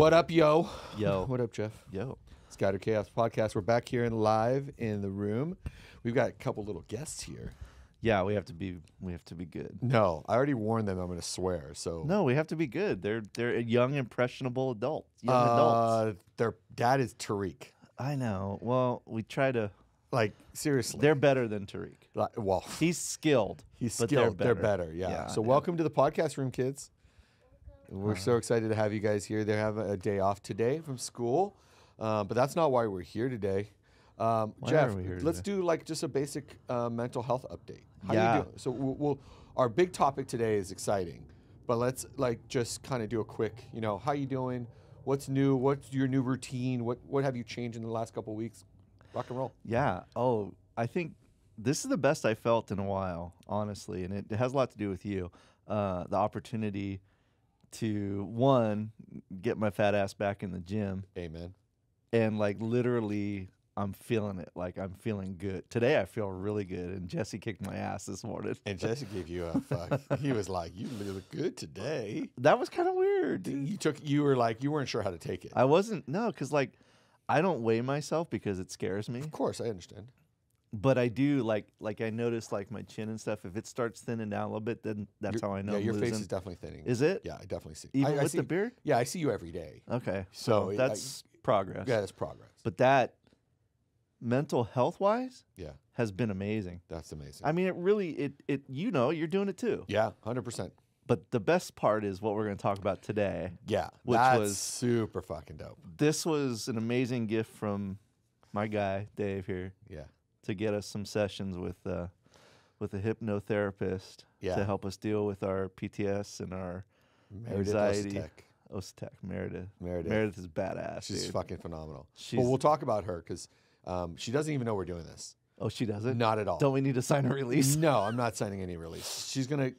What up, yo? Yo. What up, Jeff? Yo. Scattered Chaos Podcast. We're back here and live in the room. We've got a couple little guests here. Yeah, we have to be good. No, I already warned them I'm going to swear. So No, we have to be good. They're young, impressionable adults. Their dad is Tariq. I know. Well, we try to. Like, seriously. They're better than Tariq. Well, He's skilled. he's but skilled. They're better. Yeah. Yeah, So yeah. welcome to the podcast room, kids. We're so excited to have you guys here. They have a day off today from school, but that's not why we're here today. Jeff, are we here let's today? do like just a basic mental health update. How Yeah. you doing? So we'll our big topic today is exciting, but let's like just kind of do a quick, how you doing? What's new? What's your new routine? What have you changed in the last couple of weeks? Rock and roll. Yeah. Oh, I think this is the best I felt in a while, honestly, and it has a lot to do with you. The opportunity to, one, get my fat ass back in the gym, Amen. and like literally I'm feeling it. Like I'm feeling good. Today I feel really good, and Jesse kicked my ass this morning. And Jesse gave you a fuck. He was like, "You look good today." That was kind of weird. You were like, you weren't sure how to take it. I wasn't, no, because like I don't weigh myself because it scares me. Of course, I understand. But I do like I notice like my chin and stuff. If it starts thinning down a little bit, then that's how I know. Yeah, I'm your face losing. is definitely thinning. Is it? Yeah, I definitely see. Even I with see, the beard? Yeah, I see you every day. Okay. So Well, that's progress. Yeah, that's progress. But that mental health wise Yeah, has been amazing. that's amazing. I mean, it really you're doing it too. Yeah, 100%. But the best part is what we're going to talk about today. Yeah, Which that's was- super fucking dope. This was an amazing gift from my guy Dave here Yeah, to get us some sessions with a hypnotherapist Yeah. to help us deal with our PTS and our Meredith anxiety. Osetek. Osetek, Meredith. Meredith. Meredith is badass. She's dude. fucking phenomenal. She's- But we'll talk about her because she doesn't even know we're doing this. Oh, she doesn't? Not at all. Don't we need to sign a release? No, I'm not signing any release. She's gonna.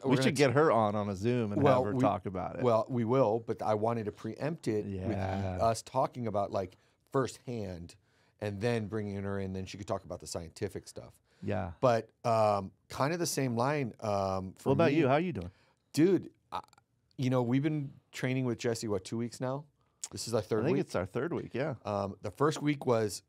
We should get her on a Zoom and have her talk about it. Well, we will, but I wanted to preempt it with Yeah. us talking about like firsthand, and then bringing her in. Then she could talk about the scientific stuff. yeah. But kind of the same line. For What about me, you? How are you doing? dude? We've been training with Jesse 2 weeks now. This is our third I think week. it's our third week. Yeah. The first week was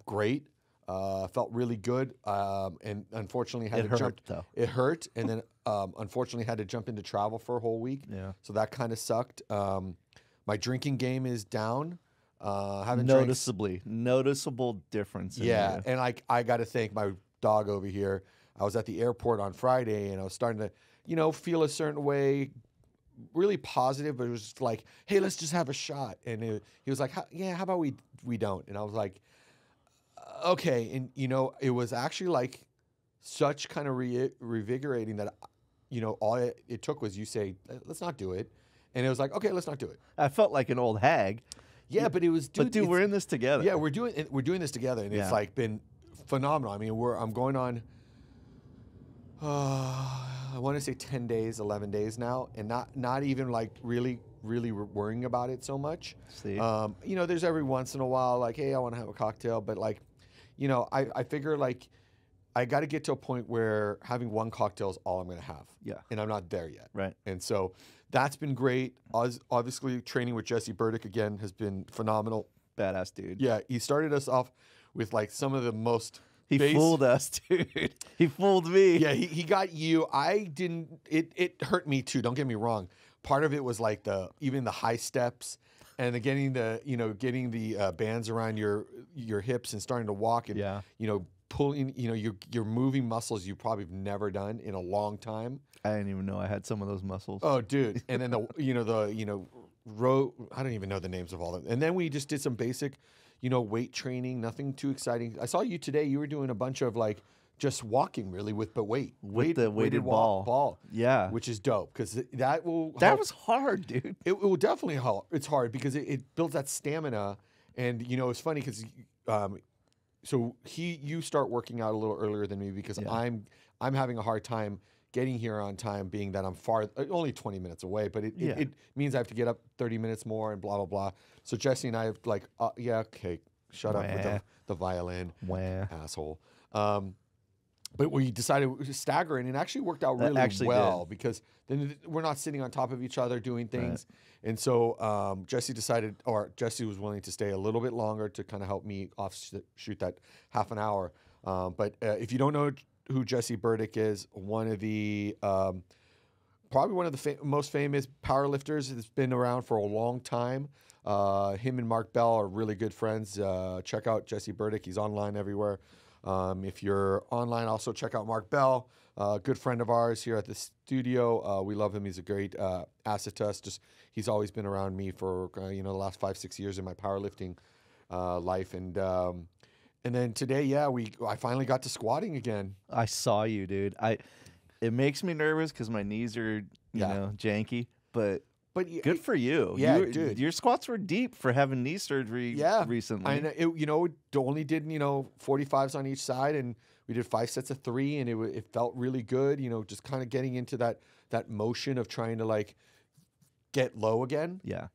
great. Felt really good, and unfortunately had It to hurt, jump. though. It hurt, and then unfortunately had to jump into travel for a whole week. Yeah. So that kind of sucked. My drinking game is down. Haven't drank. Noticeable difference. In Yeah, you. and I got to thank my dog over here. I was at the airport on Friday, and I was starting to, feel a certain way, really positive, but it was just like, hey, let's just have a shot. And he was like, how about we don't? And I was like, okay. And, it was actually like such kind of revigorating that, all it took was you say, let's not do it. And it was like, okay, let's not do it. I felt like an old hag. Yeah, but it was, Dude, we're in this together. yeah, we're doing this together, and Yeah. it's like been phenomenal. I mean, I'm going on, I want to say 10 days, 11 days now, and not even like really worrying about it so much. See? There's every once in a while like, hey, I want to have a cocktail, but like, I figure like I got to get to a point where having one cocktail is all I'm going to have. Yeah. And I'm not there yet. Right. And so that's been great. Obviously, training with Jesse Burdick again has been phenomenal. Badass dude. Yeah, he started us off with like some of the most. He fooled us, dude. He fooled me. Yeah, he got you. I didn't. It hurt me too. Don't get me wrong. Part of it was like even the high steps, and getting the bands around your hips and starting to walk and Yeah. pulling. You're moving muscles you probably have never done in a long time. I didn't even know I had some of those muscles. Oh, dude. And then I don't even know the names of all of them. And then we just did some basic, weight training, nothing too exciting. I saw you today. You were doing a bunch of like just walking really with the weight. With the weighted ball. Yeah. Which is dope because that will That help. was hard, dude. It will definitely help. It's hard because it builds that stamina. And, it's funny because you start working out a little earlier than me because Yeah. I'm having a hard time getting here on time, being that I'm only 20 minutes away, but it means I have to get up 30 minutes more and blah, blah, blah. So Jesse and I have like, yeah, okay, shut up with the violin, Wah. asshole. but we decided to stagger it, and it actually worked out That really actually well because then we're not sitting on top of each other doing things. And so Jesse decided, or Jesse was willing to stay a little bit longer to kind of help me shoot that half an hour. But if you don't know who Jesse Burdick is, one of the probably one of the most famous powerlifters that's been around for a long time. Him and Mark Bell are really good friends. Check out Jesse Burdick. He's online everywhere. If you're online, also check out Mark Bell, good friend of ours here at the studio. We love him. He's a great asset to us. He's always been around me for the last 5-6 years in my powerlifting life. And then today, I finally got to squatting again. I saw you, dude. It makes me nervous because my knees are you know janky, but good for you. Yeah, dude. Your squats were deep for having knee surgery recently. I know, only did 45s on each side, and we did 5 sets of 3, and it felt really good. Just kind of getting into that motion of trying to like get low again. Yeah.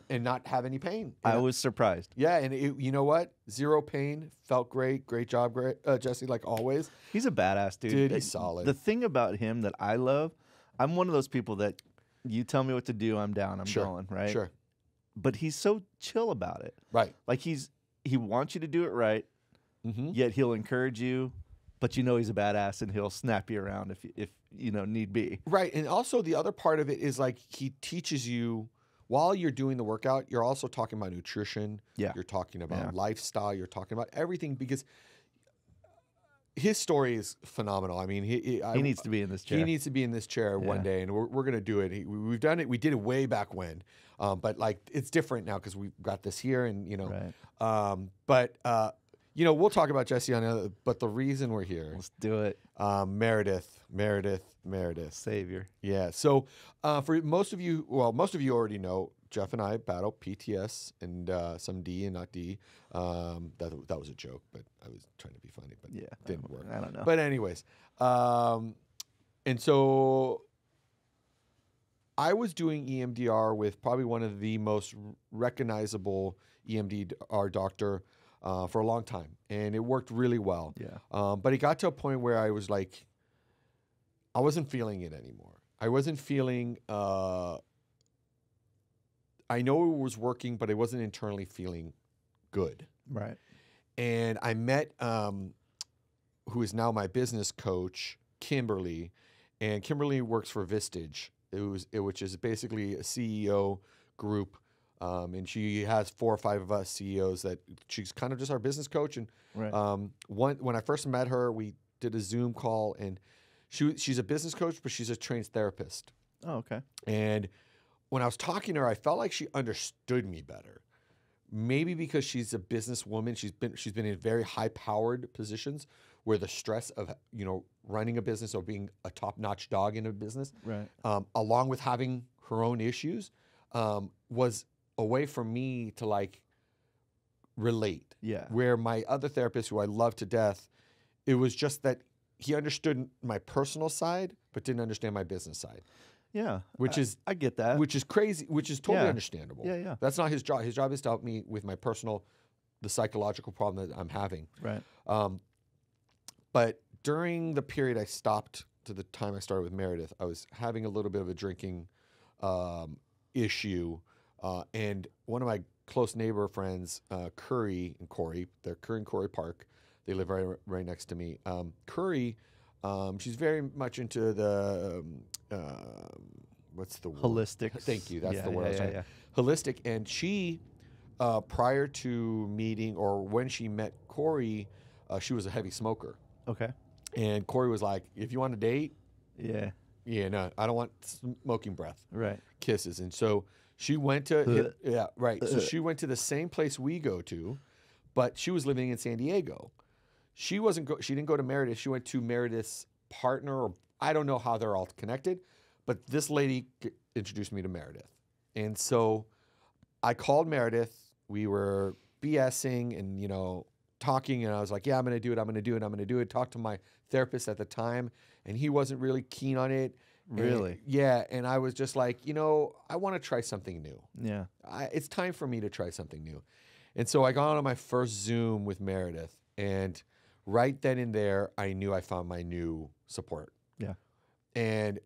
And not have any pain. I was surprised. Yeah, and you know what? Zero pain. Felt great. Great job, Jesse, like always. He's a badass, dude. Dude, he's solid. The thing about him that I love, I'm one of those people that you tell me what to do, I'm down. I'm going, right? Sure. But he's so chill about it. Right. Like he wants you to do it right, yet he'll encourage you, but he's a badass and he'll snap you around if need be. Right. And also the other part of it is like he teaches you while you're doing the workout, you're also talking about nutrition. Yeah. You're talking about lifestyle. You're talking about everything because his story is phenomenal. I mean, he needs to be in this chair. He needs to be in this chair one day, and we're going to do it. We've done it. We did it way back when, but like it's different now because we've got this here, and but we'll talk about Jesse on other. But the reason we're here, let's do it. Meredith, savior. Yeah. So for most of you already know. Jeff and I battle PTS and some D and not D. That was a joke, but I was trying to be funny, but it didn't work. I don't know. But anyways, and so I was doing EMDR with probably one of the most recognizable EMDR doctor for a long time, and it worked really well. Yeah. But it got to a point where I was like, I wasn't feeling it anymore. I wasn't feeling. I know it was working, but I wasn't internally feeling good. Right. And I met who is now my business coach, Kimberly, and Kimberly works for Vistage, which is basically a CEO group, and she has 4 or 5 of us CEOs that she's kind of just our business coach. And when I first met her, we did a Zoom call, and she's a business coach, but she's a trained therapist. Oh, okay. And when I was talking to her, I felt like she understood me better. Maybe because she's a businesswoman, she's been in very high-powered positions where the stress of running a business or being a top-notch dog in a business, along with having her own issues, was a way for me to like relate. Yeah. Where my other therapist, who I love to death, it was just that he understood my personal side but didn't understand my business side. Yeah, I get that. Which is crazy, which is totally understandable. Yeah. That's not his job. His job is to help me with my the psychological problem that I'm having. Right. But during the period I stopped to the time I started with Meredith, I was having a little bit of a drinking issue. And one of my close neighbor friends, Curry and Corey, they're Curry and Corey Park. They live right next to me. Curry, she's very much into the what's the word? Holistic. Thank you. That's the word. Yeah. Holistic. And she, prior to meeting or when she met Corey, she was a heavy smoker. Okay. And Corey was like, "If you want to date, no, I don't want smoking breath, kisses." And so she went to So she went to the same place we go to, but she was living in San Diego. She didn't go to Meredith. She went to Meredith's partner, or I don't know how they're all connected, but this lady introduced me to Meredith. And so I called Meredith. We were BSing and, talking, and I was like, yeah, I'm going to do it. Talked to my therapist at the time, and he wasn't really keen on it. Really? And I was just like, I want to try something new. Yeah. It's time for me to try something new. And so I got on my first Zoom with Meredith, and right then and there, I knew I found my new support. Yeah. And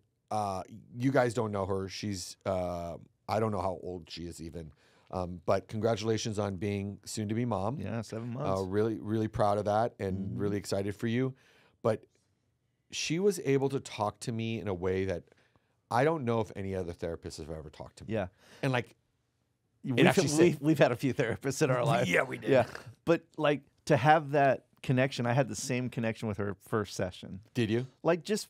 you guys don't know her. She's, I don't know how old she is even. But congratulations on being soon to be mom. Yeah, 7 months. Really, really proud of that and really excited for you. But she was able to talk to me in a way that I don't know if any other therapist have ever talked to me. Yeah. And like, We've had a few therapists in our life. Yeah, we did. Yeah. But like to have that connection, I had the same connection with her first session. Did you? Like just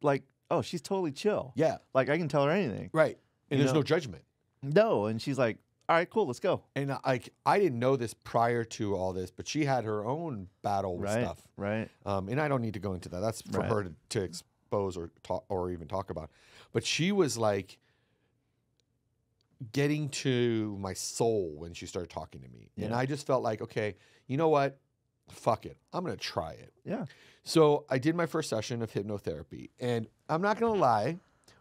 like, oh, she's totally chill. Yeah. Like I can tell her anything. Right. And You there's know? no judgment. No. And she's like, all right, cool, let's go. And I didn't know this prior to all this, but she had her own battle with Right. stuff. Right. And I don't need to go into that. That's for Right. her to expose or talk or even talk about. But she was like getting to my soul when she started talking to me. And Yeah. I just felt like, okay, you know what? Fuck it. I'm going to try it. Yeah. So I did my first session of hypnotherapy. And I'm not going to lie.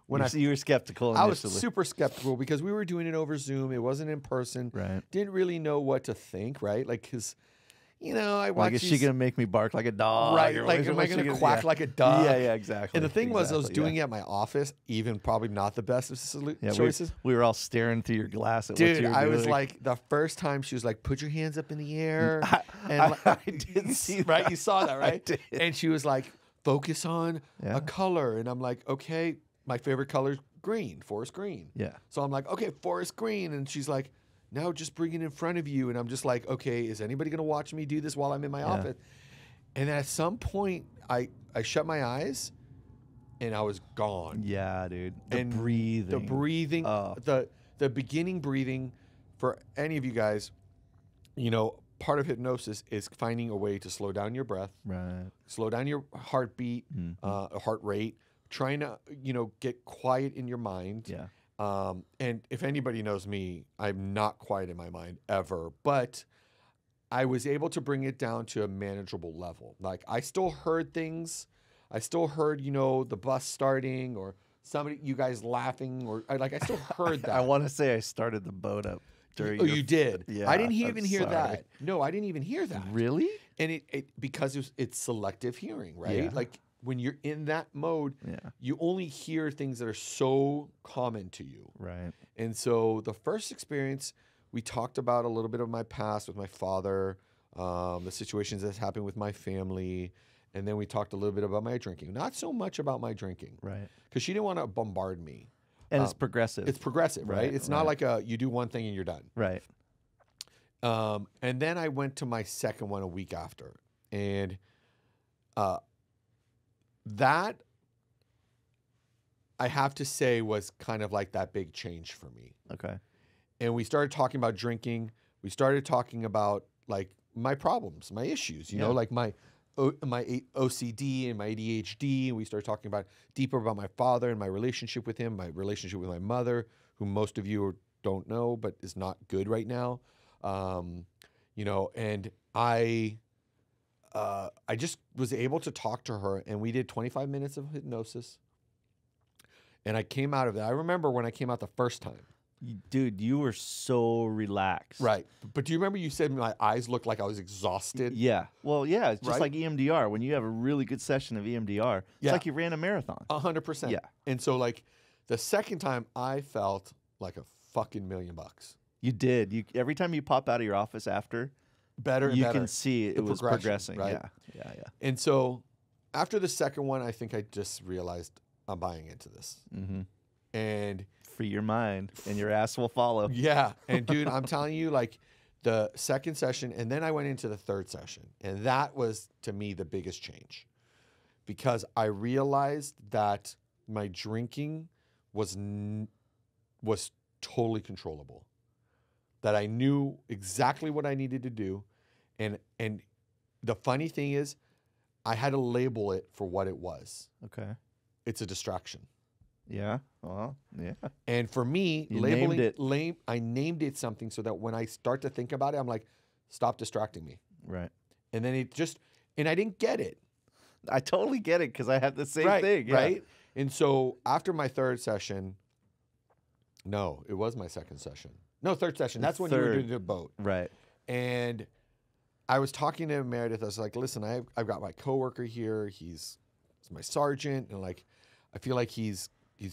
When You were skeptical I was initially. super skeptical because we were doing it over Zoom. It wasn't in person. Right. Didn't really know what to think, right? Like, because, you know, I watched Like, is she going to make me bark like a dog? right, Or like, what- am I what's she going to gonna- quack yeah. like a dog? Yeah, exactly. And the thing was, I was Exactly, doing it at my office, even probably not the best of yeah, choices. we were all staring through your glass at what Dude, you were I was doing. like, the first time she was like, put your hands up in the air. I did see right? that. You saw that, right? did. And she was like, focus on Yeah. a color. And I'm like, okay, my favorite color is green, forest green. Yeah. So I'm like, okay, forest green. And she's like, no, just bring it in front of you. And I'm just like, okay, is anybody going to watch me do this while I'm in my office? And at some point, I shut my eyes and I was gone. Yeah, dude. The And breathing. The breathing, Oh. the beginning breathing for any of you guys, you know, part of hypnosis is finding a way to slow down your breath, Right. slow down your heartbeat, heart rate, trying to, you know, get quiet in your mind. Yeah. And if anybody knows me, I'm not quiet in my mind ever, but I was able to bring it down to a manageable level. Like I still heard things. I still heard, you know, the bus starting or somebody, you guys laughing or I still heard that. I want to say I started the boat up during. Oh, your- you did? Yeah, I didn't I'm even hear sorry. that. No, I didn't even hear that. Really? And it because it's selective hearing, right? Yeah. Like when you're in that mode, Yeah. you only hear things that are so common to you. Right. And so the first experience, we talked about a little bit of my past with my father, the situations that's happened with my family, and then we talked a little bit about my drinking. Not so much about my drinking, Right. because she didn't want to bombard me. And it's progressive. It's progressive, right? Right, It's not right. like you do one thing and you're done. right. And then I went to my second one a week after, and that I have to say was kind of like that big change for me. Okay. And we started talking about drinking. We started talking about like my problems, my issues, you know, Yeah. like my OCD and my ADHD. And we started talking about deeper about my father and my relationship with him, my relationship with my mother, who most of you don't know, but is not good right now. You know, and I just was able to talk to her, and we did 25 minutes of hypnosis. And I came out of that. I remember when I came out the first time. Dude, you were so relaxed. Right. But do you remember you said my eyes looked like I was exhausted? Yeah. Well, yeah. It's just Right? like EMDR. When you have a really good session of EMDR, it's Yeah. like you ran a marathon. 100%. Yeah. And so like the second time I felt like a fucking $1,000,000. You did. You every time you pop out of your office after, Better and you better. can see it The was progression, progressing. right? Yeah. Yeah. Yeah. And so after the second one, I think I just realized I'm buying into this. Mm-hmm. And Free your mind, and your ass will follow. yeah. And dude, I'm telling you, like the second session, and then I went into the third session. And that was to me the biggest change. Because I realized that my drinking was totally controllable. That I knew exactly what I needed to do. And the funny thing is, I had to label it for what it was. Okay. It's a distraction. Yeah. Well. Yeah. And for me, You labeling named it. I named it something so that when I start to think about it, I'm like, stop distracting me. Right. And then and I didn't get it. I totally get it because I have the same right, thing. Yeah. Right. And so after my third session, no, it was my second session. No, third session. That's when you were third. doing the boat. Right. And I was talking to Meredith. I was like, listen, I've got my coworker here. He's my sergeant, and like, I feel like he's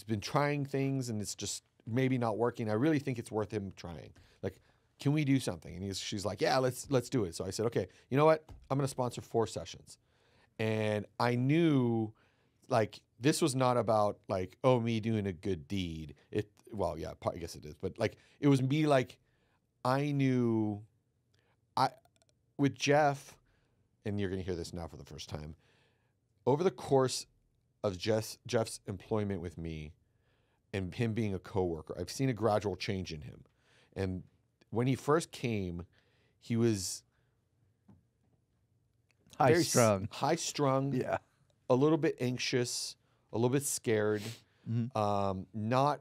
been trying things, and it's just maybe not working. I really think it's worth him trying. Like, can we do something? And she's like, yeah, let's do it. So I said, okay, you know what? I'm going to sponsor 4 sessions. And I knew, like, this was not about like, oh, me doing a good deed. Well, yeah, I guess it is, but like, it was me. Like, I knew, with Jeff, and you're going to hear this now for the first time. Over the course of Jeff's employment with me, and him being a coworker, I've seen a gradual change in him. And when he first came, he was high strung, yeah, a little bit anxious, a little bit scared, not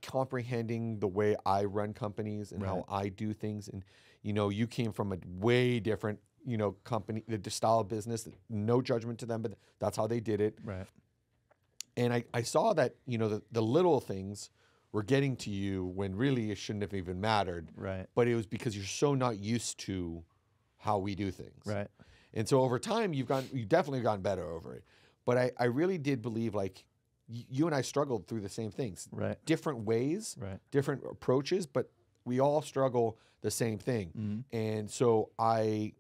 comprehending the way I run companies and how I do things. And you came from a way different company, the style of business. No judgment to them, but that's how they did it. Right. And I saw that, the little things were getting to you when really it shouldn't have even mattered. Right. But it was because you're so not used to how we do things. Right. And so over time, you've definitely gotten better over it. But I really did believe, like, you and I struggled through the same things. Right. Different ways, right. different approaches, but we all struggle the same thing. Mm-hmm. And so I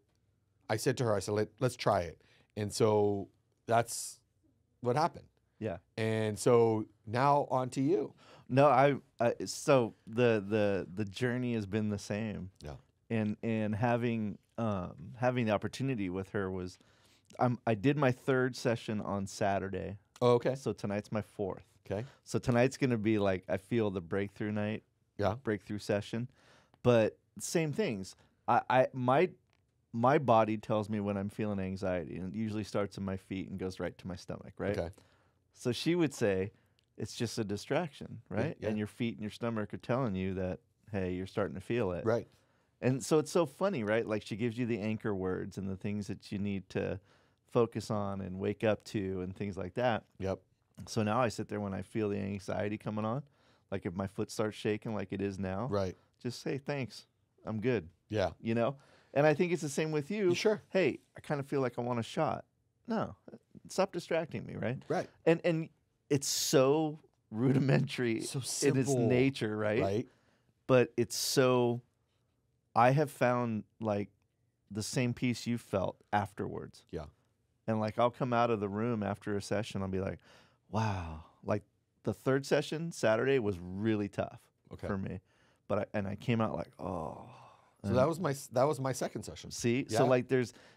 said to her, I said, let's try it. And so that's what happened. Yeah. And so now on to you. No, so the journey has been the same. Yeah. And having the opportunity with her was, I did my 3rd session on Saturday. Oh, okay. So tonight's my 4th. Okay. So tonight's gonna be like, I feel the breakthrough night. Yeah. Breakthrough session. But same things. My body tells me when I'm feeling anxiety, and it usually starts in my feet and goes right to my stomach, right? Okay. So she would say, it's just a distraction, right? Yeah. And your feet and your stomach are telling you that, hey, you're starting to feel it. Right. And so it's so funny, right? Like, she gives you the anchor words and the things that you need to focus on and wake up to and things like that. Yep. So now I sit there when I feel the anxiety coming on, like if my foot starts shaking like it is now, Right. just say, thanks, I'm good. Yeah. And I think it's the same with you. Sure. Hey, I kind of feel like I want a shot. No, stop distracting me, right? Right. And it's so rudimentary So in simple. its nature, right? Right. But it's so, I have found like the same peace you felt afterwards. Yeah. And like, I'll come out of the room after a session, I'll be like, wow, like the 3rd session Saturday was really tough for me. But I came out like, oh. So that was my 2nd session. See? Yeah. So like,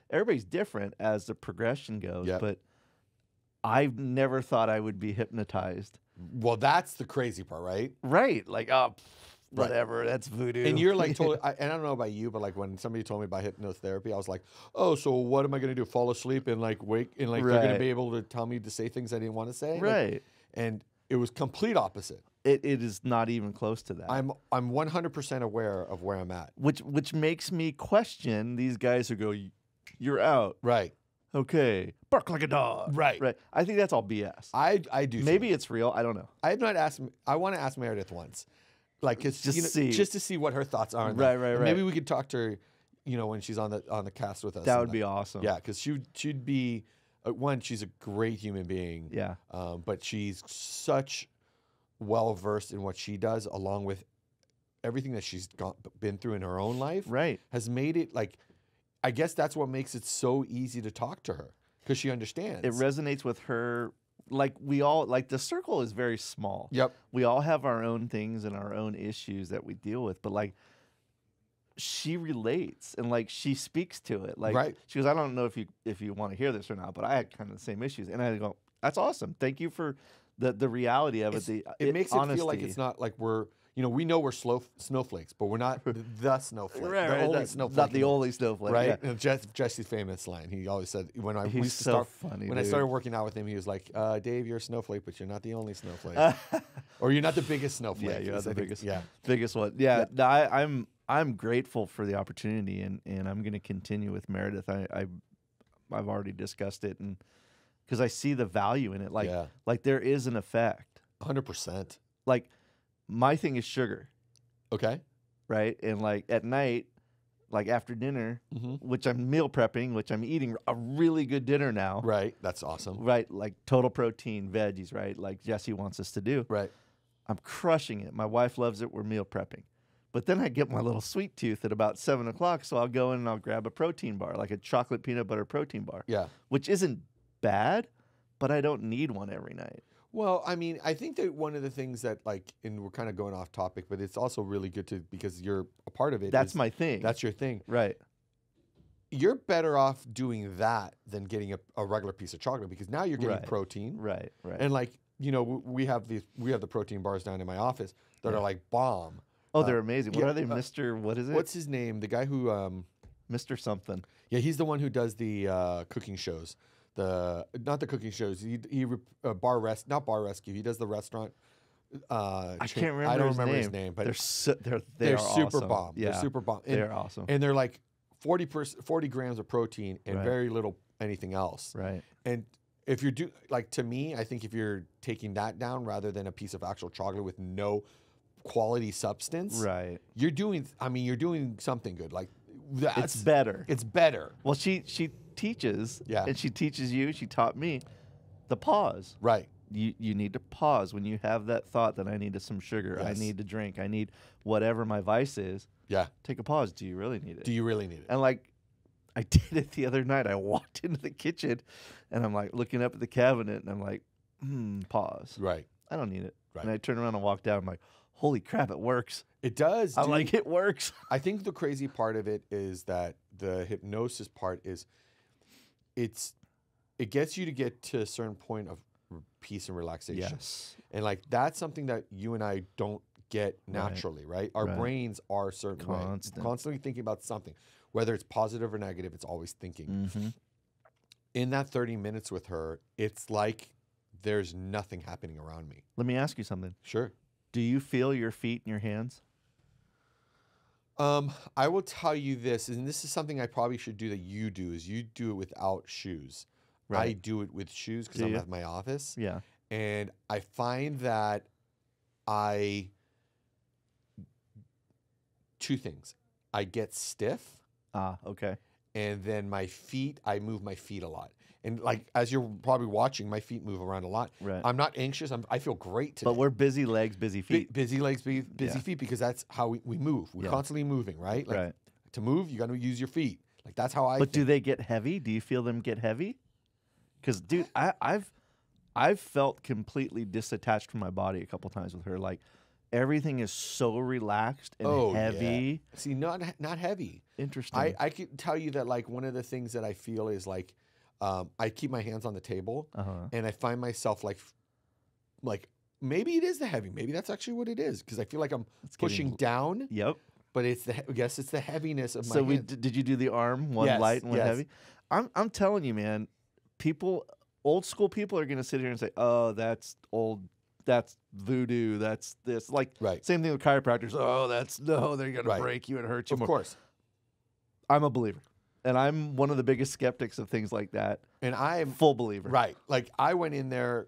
everybody's different as the progression goes, Yep. but I've never thought I would be hypnotized. Well, that's the crazy part, right? Right. Like, whatever, that's voodoo. And you're like totally, and I don't know about you, but like when somebody told me about hypnotherapy, I was like, oh, so what am I going to do? Fall asleep and like wake and like they're going to be able to tell me to say things I didn't want to say? Right. Like, and it was complete opposite. It is not even close to that. I'm 100% aware of where I'm at. Which makes me question these guys who go, you're out. Right. Okay. Bark like a dog. Right. Right. I think that's all BS. I do. Maybe it's real. I don't know. I have not asked. I want to ask Meredith once, like, cause just to see what her thoughts are. On that. Right. And maybe we could talk to her, when she's on the cast with us. That would be awesome. Yeah, because she'd be one. She's a great human being. Yeah. But she's such well versed in what she does, along with everything that she's been through in her own life. Right. Has made it like, I guess that's what makes it so easy to talk to her, because she understands. It resonates with her. Like, we all, like, the circle is very small. Yep. We all have our own things and our own issues that we deal with, but like, she relates and like she speaks to it. Like, right. She goes, I don't know if you want to hear this or not, but I had kind of the same issues. And I go, that's awesome. Thank you for the reality of it. It makes honesty. it feel like it's not like we're, we know we're snowflakes, but we're not the snowflake. Right, the only not, snowflake. Not the only snowflake. Right? Yeah. And Jesse's famous line, he always said, when I He's used to so start, funny, when dude. I started working out with him, he was like, Dave, you're a snowflake, but you're not the only snowflake. Or you're not the biggest snowflake. Yeah, you're not the biggest. Yeah. Biggest one. Yeah. No, I'm grateful for the opportunity, and I'm going to continue with Meredith. I've already discussed it, and because I see the value in it. Like there is an effect. 100%. Like, my thing is sugar. Okay. Right? And like at night, like after dinner, Mm-hmm. which I'm meal prepping, which I'm eating a really good dinner now. Right. That's awesome. Right, like total protein, veggies, right? Like Jesse wants us to do. Right. I'm crushing it. My wife loves it. We're meal prepping. But then I get my little sweet tooth at about 7 o'clock, so I'll go in and I'll grab a protein bar, like a chocolate peanut butter protein bar. Yeah. Which isn't bad, but I don't need one every night. Well, I mean, I think that one of the things that, like, and we're kind of going off topic, but it's also really good to, because you're a part of it. That's my thing. That's your thing. Right. You're better off doing that than getting a regular piece of chocolate, because now you're getting Right. protein. Right. And like, you know, we have the protein bars down in my office that are like bomb. Oh, they're amazing. What yeah, are they, Mr. What is it? What's his name? The guy who Mr. something. yeah, he's the one who does the cooking shows. Not the cooking shows. He not bar rescue. He does the restaurant. I can't remember. I don't remember his name, but they're they're they're super awesome. bomb. Yeah, They're super bomb. they're awesome. And they're like 40 grams of protein and Right. very little anything else. Right. And if you're to me, I think if you're taking that down rather than a piece of actual chocolate with no quality substance, Right. you're doing something good. Like that's It's better. It's better. Well, she teaches. Yeah. And she teaches you. She taught me the pause. Right. You need to pause when you have that thought that I need some sugar. Yes. I need to drink. I need whatever my vice is. Yeah. Take a pause. Do you really need it? Do you really need it? And like, I did it the other night. I walked into the kitchen, and I'm like looking up at the cabinet, and I'm like, pause. Right. I don't need it. Right. And I turn around and walk down. I'm like, holy crap, it works. It does. I'm dude. like, it works. I think the crazy part of it is that the hypnosis part is it gets you to get to a certain point of peace and relaxation. Yes. And like that's something that you and I don't get naturally, right? Our Right. brains are a certain way. Constantly thinking about something. Whether it's positive or negative, it's always thinking. Mm-hmm. In that 30 minutes with her, it's like there's nothing happening around me. Let me ask you something. Sure. Do you feel your feet and your hands? I will tell you this, and this is something I probably should do that you do, is you do it without shoes. I Right. do it with shoes because Do I'm you? at my office. Yeah. And I find that two things. I get stiff, Ah, okay. and then I move my feet a lot. And like, as you're probably watching, my feet move around a lot. Right. I'm not anxious. I feel great today. But we're busy legs, busy feet. Busy legs, busy Yeah. feet, because that's how we move. We're Yeah. constantly moving, right? Like, Right. to move, you got to use your feet. Like, that's how I But do think. they get heavy? Do you feel them get heavy? Because, dude, I've felt completely disattached from my body a couple times with her. Like, everything is so relaxed and Oh, heavy. yeah. See, not heavy. Interesting. I can tell you that, like, one of the things that I feel is like, I keep my hands on the table, Uh-huh. and I find myself like maybe it is the heavy. Maybe that's actually what it is, because I feel like I'm It's getting- pushing down, Yep. but it's I guess it's the heaviness of my So hands. did you do the arm, one Yes, light and one yes. heavy? I'm telling you, man, old school people are going to sit here and say, oh, that's old. That's voodoo. That's this. Like, Right. same thing with chiropractors. Oh, they're going to Right. break you and hurt you Of more. course. I'm a believer. And I'm one of the biggest skeptics of things like that. And I'm Full believer. right. Like, I went in there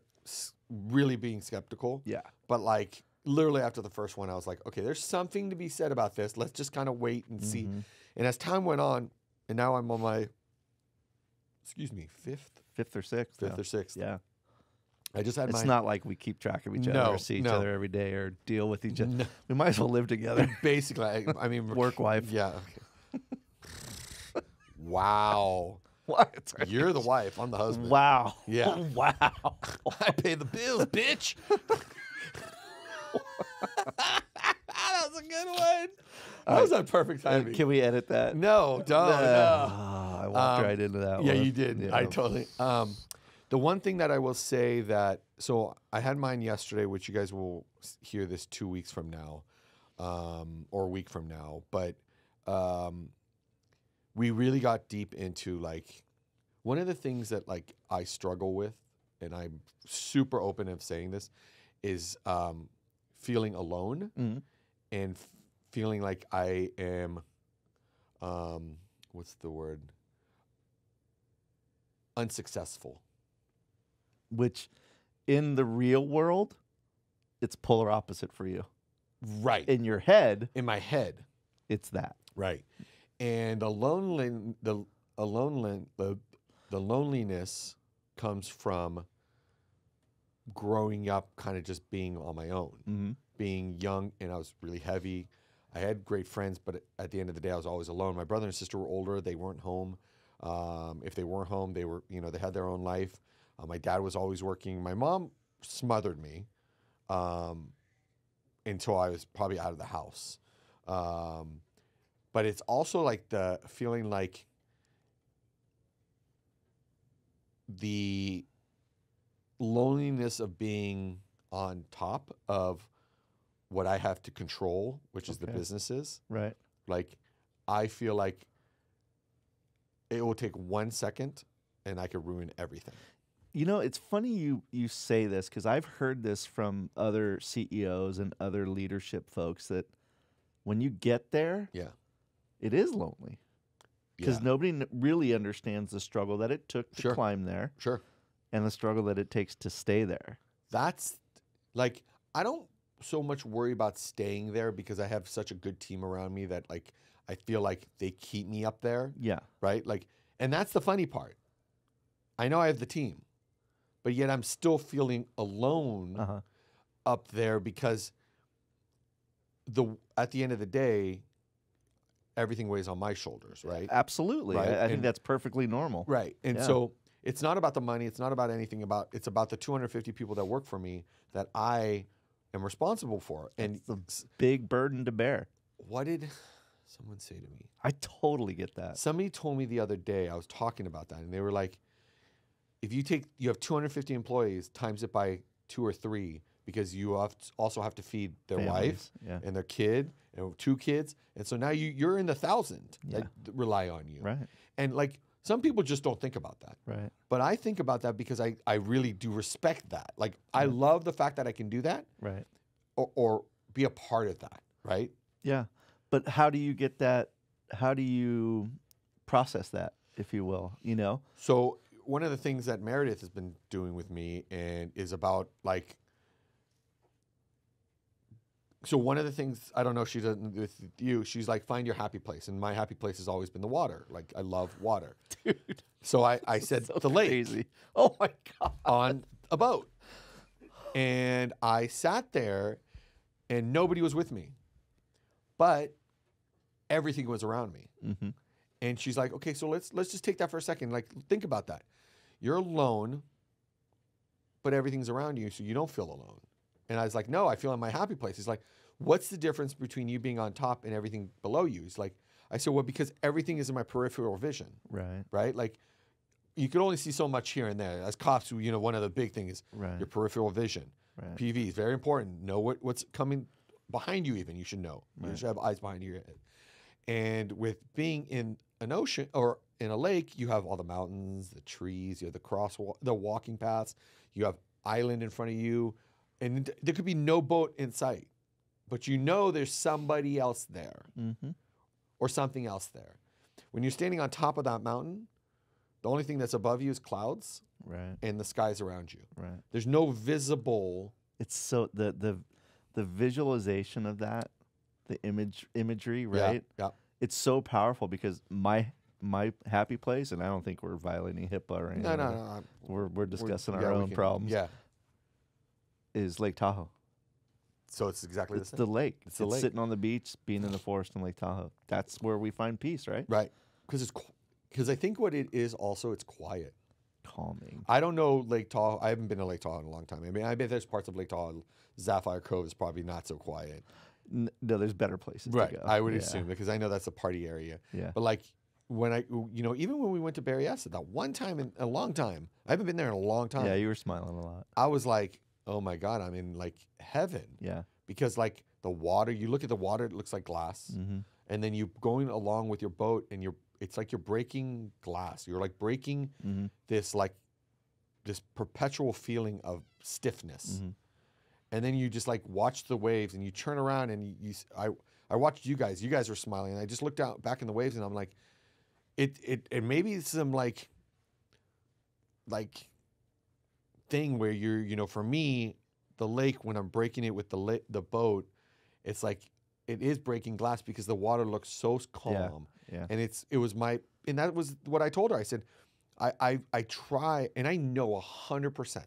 really being skeptical. Yeah. But like literally after the first one, I was like, okay, there's something to be said about this. Let's just kind of wait and see. Mhm. And as time went on, and now I'm on my, fifth Fifth or sixth. or sixth. Yeah. I just had It's my not like we keep track of each other No, or see each no. other every day or deal with each other. No. We might as well live together. basically. I mean, Work wife. Yeah. Okay. Wow. What? You're the wife. I'm the husband. Wow. Yeah. Wow. I pay the bills, bitch. That was a good one. That was a perfect timing. Can we edit that? No, don't. No. I walked right into that Yeah, one. you did. Yeah. I totally. The one thing that I will say that, so I had mine yesterday, which you guys will hear this 2 weeks from now, or a week from now. But we really got deep into like one of the things that like I struggle with, and I'm super open of saying this, is feeling alone Mhm. and feeling like I am, what's the word? Unsuccessful. Which, in the real world, it's polar opposite for you. Right. In your head, In my head. it's that. Right. And the loneliness comes from growing up kind of just being on my own, Mm-hmm. being young, and I was really heavy. I had great friends, but at the end of the day, I was always alone. My brother and sister were older; they weren't home. If they weren't home, they were, they had their own life. My dad was always working. My mom smothered me until I was probably out of the house. But it's also like the feeling like the loneliness of being on top of what I have to control, which is the Okay. businesses. Right. Like, I feel like it will take 1 second and I could ruin everything. You know, it's funny you say this because I've heard this from other CEOs and other leadership folks that when you get there, Yeah. it is lonely because Yeah. nobody really understands the struggle that it took to Sure. climb there Sure. and the struggle that it takes to stay there. That's like, I don't so much worry about staying there because I have such a good team around me that, like, I feel like they keep me up there, Yeah. right? Like, and that's the funny part. I know I have the team, but yet I'm still feeling alone Uh-huh. up there because at the end of the day, everything weighs on my shoulders, right? Absolutely. Right. I think And- that's perfectly normal. Right. And Yeah. so it's not about the money. It's not about anything it's about the 250 people that work for me that I am responsible for. And It's a big burden to bear. what did someone say to me? I totally get that. Somebody told me the other day, I was talking about that, and they were like, if you have 250 employees, times it by 2 or 3, because you also have to feed their wife Families, yeah. and their kid and 2 kids. And so now you're in the 1,000 Yeah. that rely on you. Right. And like, some people just don't think about that. Right. But I think about that because I really do respect that. Like, I love the fact that I can do that Right. or be a part of that, right? Yeah. But how do you get that? How do you process that, if you will? You know? So one of the things that Meredith has been doing with me and is about, like, so one of the things, I don't know if she does with you, she's like, find your happy place. And my happy place has always been the water. Like, I love water. Dude. So I said So the lake crazy. Oh my God. on a boat. And I sat there and nobody was with me. But everything was around me. Mm-hmm. And she's like, okay, so let's just take that for a second. Like, think about that. You're alone, but everything's around you, so you don't feel alone. And I was like, no, I feel in my happy place. He's like, what's the difference between you being on top and everything below you? He's like, I said, well, because everything is in my peripheral vision, Right. right? Like, you can only see so much here and there. As cops, one of the big things is Right. your peripheral vision. Right. PV is very important. Know what's coming behind you even. You should know. You Right. should have eyes behind your head. And with being in an ocean or in a lake, you have all the mountains, the trees, you have the walking paths, you have island in front of you, and there could be no boat in sight, but there's somebody else there Mm-hmm. or something else there. When you're standing on top of that mountain, the only thing that's above you is clouds Right. and the skies around you. Right. There's no visible. It's so the visualization of that, the imagery, right? Yeah. It's so powerful because my happy place, and I don't think we're violating HIPAA or anything. No. We're discussing we our own can- problems. Yeah. Is Lake Tahoe. So it's exactly It's the the same. lake. It's the lake. Sitting on the beach, being in the forest in Lake Tahoe. That's where we find peace, right? Right. Because I think what it is also, it's quiet. Calming. I don't know Lake Tahoe. I haven't been to Lake Tahoe in a long time. I mean, I bet there's parts of Lake Tahoe. Sapphire Cove is probably not so quiet. No, there's better places Right. to go. I would Yeah. assume, because I know that's a party area. Yeah. But like, when even when we went to Berryessa, that one time in a long time, I haven't been there in a long time. Yeah, you were smiling a lot. I was like, oh my God, I'm in like heaven. Yeah. Because like the water, you look at the water, it looks like glass. Mm-hmm. And then you going along with your boat and it's like you're breaking glass. You're like breaking Mm-hmm. this perpetual feeling of stiffness. Mm-hmm. And then you just like watch the waves and you turn around and I watched you guys were smiling and I just looked out back in the waves and I'm like, it maybe it's some like thing where for me, the lake, when I'm breaking it with the boat, it's like, it is breaking glass because the water looks so calm Yeah. And that was what I told her. I said, I try, and I know 100%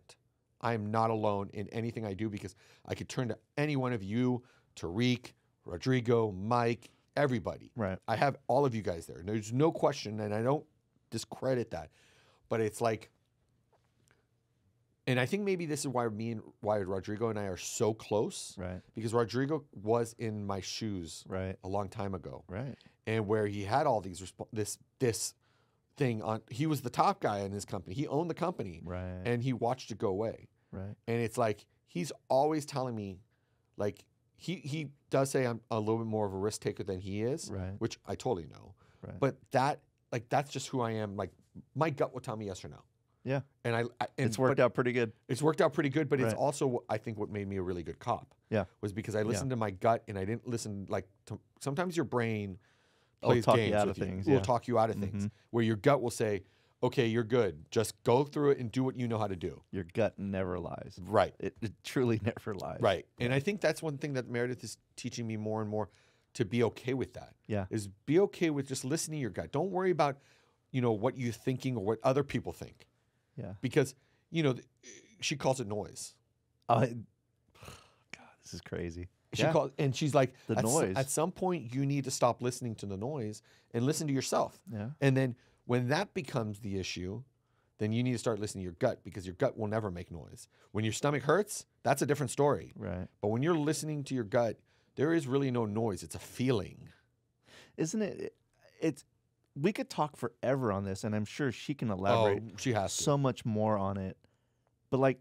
I am not alone in anything I do, because I could turn to any one of you, Tariq, Rodrigo, Mike, everybody. Right. I have all of you guys there. There's no question, and I don't discredit that. But it's like, and I think maybe this is why Rodrigo and I are so close. Right. Because Rodrigo was in my shoes Right. a long time ago. Right. And where he had all these this thing on, he was the top guy in his company. He owned the company. Right. And he watched it go away. Right. And it's like, he's always telling me, like, he does say I'm a little bit more of a risk taker than he is, Right. which I totally know. Right. But that's just who I am. Like, my gut will tell me yes or no. Yeah. And it's worked out pretty good. It's worked out pretty good, but it's Right. also, I think, what made me a really good cop. Yeah. Was because I listened to my gut, and I didn't listen, like, sometimes your brain It'll plays talk games you out with of you. things. It will Yeah. talk you out of things, where your gut will say, okay, you're good. Just go through it and do what you know how to do. Your gut never lies. Right. It truly never lies. Right. And I think that's one thing that Meredith is teaching me more and more, to be okay with that. Yeah. Is be okay with just listening to your gut. Don't worry about, what you're thinking or what other people think. Yeah. Because, she calls it noise. God, this is crazy. And she's like, The noise. At some point, you need to stop listening to the noise and listen to yourself. Yeah. And then when that becomes the issue, then you need to start listening to your gut, because your gut will never make noise. When your stomach hurts, that's a different story. Right. But when you're listening to your gut, there is really no noise. It's a feeling. Isn't it? We could talk forever on this, and I'm sure she can elaborate She has to. so much more on it. But like,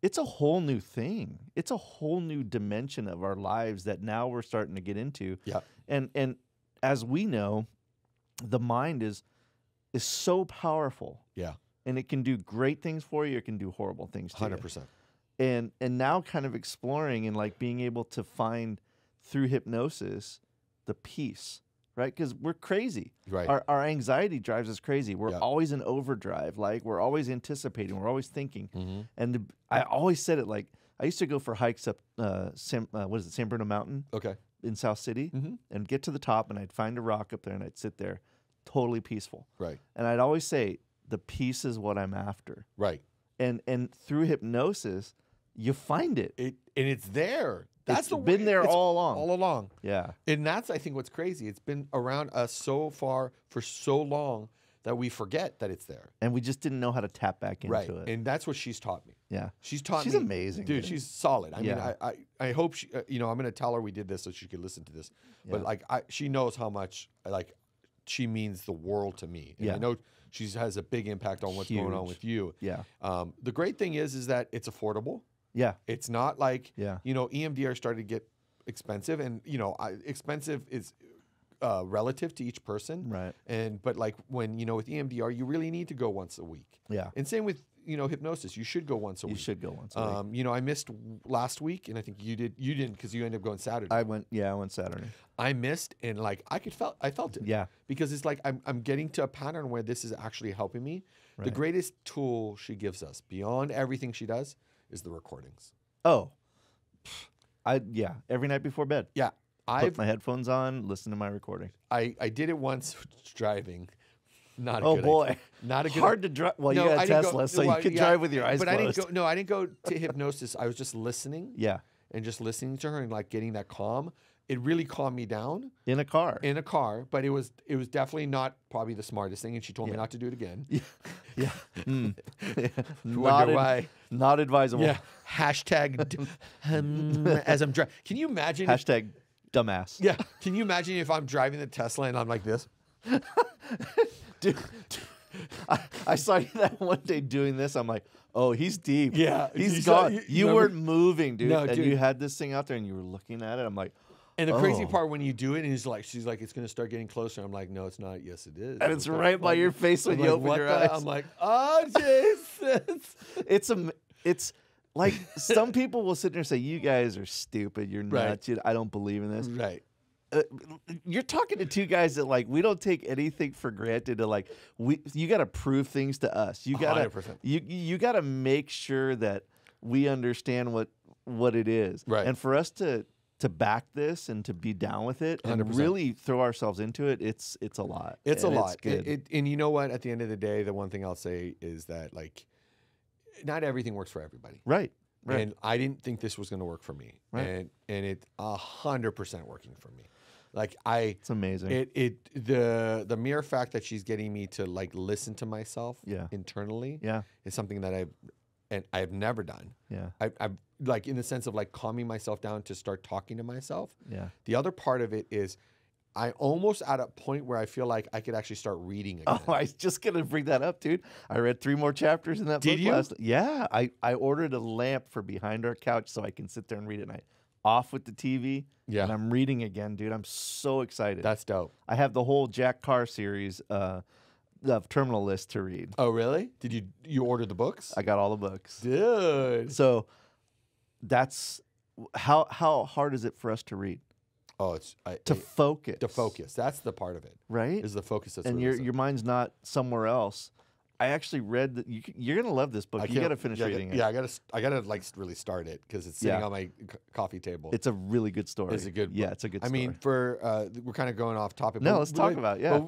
it's a whole new thing. It's a whole new dimension of our lives that now we're starting to get into. Yeah. And as we know, the mind is so powerful. Yeah. And it can do great things for you. It can do horrible things to 100%. you. And now kind of exploring and like being able to find through hypnosis the peace, right? Because we're crazy. Right. Our anxiety drives us crazy. We're Yeah. always in overdrive. Like, we're always anticipating. We're always thinking. Mhm. And I always said it, like, I used to go for hikes up San Bruno Mountain Okay. in South City Mhm. and get to the top, and I'd find a rock up there, and I'd sit there totally peaceful. Right. And I'd always say, the peace is what I'm after. Right. And through hypnosis, you find it. And it's there. That's It's been there it's all along. All along. Yeah. And that's, I think, what's crazy. It's been around us so far for so long that we forget that it's there. And we just didn't know how to tap back into Right. it. And that's what she's taught me. Yeah. She's taught She's me. amazing, Dude, dude. she's solid. I Yeah. mean, I hope she, I'm going to tell her we did this so she could listen to this. But Yeah. like, she knows how much, like, she means the world to me. And I Yeah. know she has a big impact on what's going on Huge. with you. Yeah. The great thing is that it's affordable. Yeah. It's not like, Yeah. EMDR started to get expensive, and expensive is relative to each person. Right. But like when with EMDR, you really need to go once a week. Yeah. And same with hypnosis, you should go once a You week. should go once a week. I missed last week, and I think you didn't because you ended up going Saturday. I went Saturday. I missed, and like I felt it. Yeah. Because it's like I'm getting to a pattern where this is actually helping me. The Right. greatest tool she gives us beyond everything she does is the recordings. Oh. Every night before bed. Yeah. Put my headphones on, listen to my recording. I did it once driving. Not a Oh good boy. idea. Not a good Hard to drive. Well, No, you got I a didn't Tesla, go- so well, you could yeah, drive with your eyes but closed. I didn't go to hypnosis. I was just listening Yeah. and just listening to her and like getting that calm. It really calmed me down In a car. in a car, but it was definitely not probably the smartest thing, and she told me not to do it again. Yeah. Mm. Wonder why. Not advisable. Yeah. Hashtag as I'm driving. Can you imagine? Hashtag dumbass. Yeah. Can you imagine if I'm driving the Tesla and I'm like this? Dude, I saw you that one day doing this. I'm like, oh, he's deep. Yeah, He's you saw- gone. you You remember- weren't moving, dude. No, and dude. you had this thing out there and you were looking at it. I'm like, And the crazy Oh. part when you do it, and she's like, it's going to start getting closer. I'm like, no, it's not. Yes, it is. and it's What the right by fuck? your face when I'm you like, open what your the- eyes. I'm like, oh, Jesus. It's like some people will sit there and say, you guys are stupid. You're Right. nuts. I don't believe in this. Right. You're talking to two guys that like we don't take anything for granted. To like you got to prove things to us. You got to 100%. you got to make sure that we understand what it is. Right. And for us to to back this and to be down with it and 100%. really throw ourselves into it, it's a lot. It's a And lot. good. And you know what? At the end of the day, the one thing I'll say is that like, not everything works for everybody. Right. And I didn't think this was going to work for me. Right. And it's 100% working for me. Like It's amazing. The mere fact that she's getting me to like listen to myself internally is something that I've never done. Yeah. I've like in the sense of like calming myself down to start talking to myself. Yeah. The other part of it is I almost at a point where I feel like I could actually start reading again. Oh, I was just gonna bring that up, dude. I read 3 more chapters in that book. Did you? Yeah. I ordered a lamp for behind our couch so I can sit there and read at night. Off with the TV. Yeah. And I'm reading again, dude. I'm so excited. That's dope. I have the whole Jack Carr series of Terminal List to read. Oh, really? Did you order the books? I got all the books. Dude. So that's how hard is it for us to read? Oh, it's To focus. to focus. That's the part of it. Right? Is the focus that's And really your mind's not somewhere else. I actually read that you're gonna love this book. You got to finish reading it. Yeah, I gotta like really start it because it's sitting on my coffee table. It's a really good story. It's a good. Yeah, it's a good story. I mean, we're kind of going off topic. No, but let's talk about it, yeah. But